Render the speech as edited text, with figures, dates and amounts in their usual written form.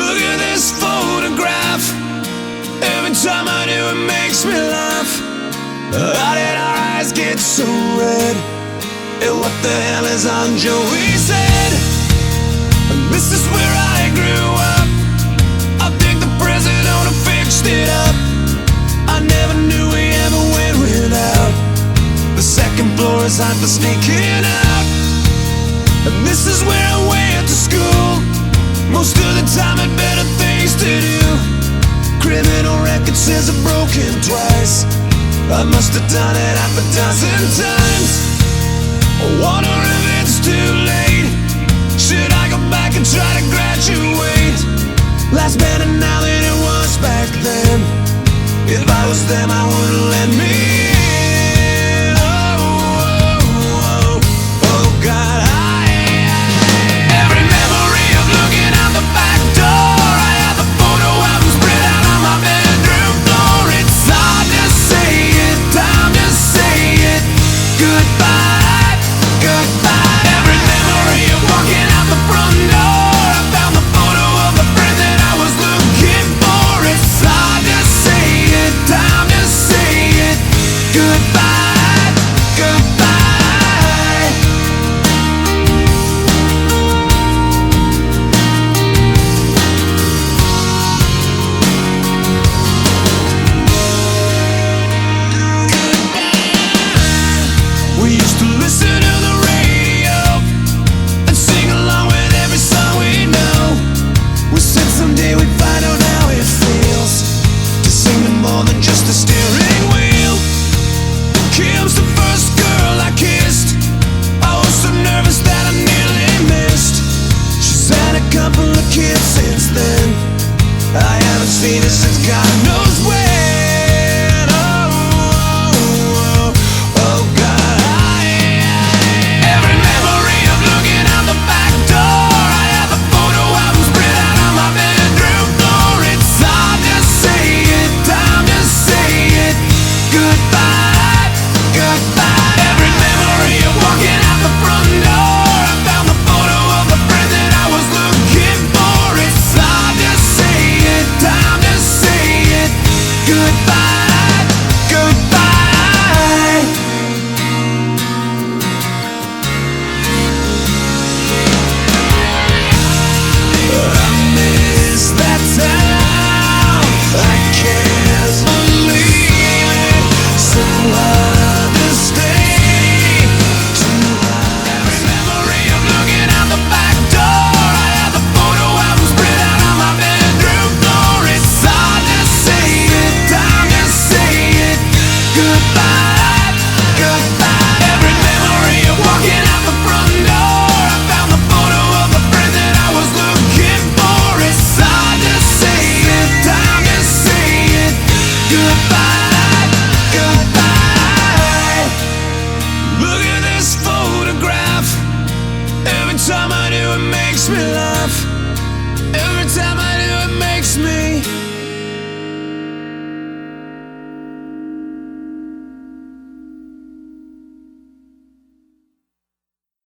Look at this photograph. Every time I do it makes me laugh. How did our eyes get so red? And what the hell is on Joey's head? This is where I grew up. I think the president fixed it up. I never knew we ever went without. The second floor is hot for sneaking out. And this is where I went to school. Most of the time had better things to do. Criminal record says I've broken twice. I must have done it half a dozen times. I wonder if it's too late. Should I go back and try to graduate? Life's better now than it was back then. If I was them, I wouldn't let me in. Oh God, every memory of looking out the back door. I have the photo album spread out on my bedroom floor. It's hard to say it, time to say it. Goodbye, goodbye. Every memory of walking out the front door. I found the photo of the friend that I was looking for. It's hard to say it, time to say it. Goodbye, goodbye. We used to listen to the radio and sing along with every song we know. We said someday we'd find out how it feels to sing to more than just a steering wheel. Kim's the first girl I kissed. I was so nervous that I nearly missed. She's had a couple of kids since then. I haven't seen her since God knows when. Oh God, every memory of looking out the back door. I have the photo album spread out on my bedroom floor. It's hard to say it, time to say it. Goodbye, goodbye. Every memory of walking out the front door. I found the photo of the friend that I was looking for. It's hard to say it, time to say it. Goodbye, goodbye. I miss that town. I can't believe it. So hard to stay. Too hard. Every memory of looking out the back door. I have the photo album spread out on my bedroom floor. It's hard to say it, time to say it. Goodbye, goodbye. Every memory of walking out the front door. I found the photo of the friend that I was looking for. It's hard to say it, time to say it. Goodbye.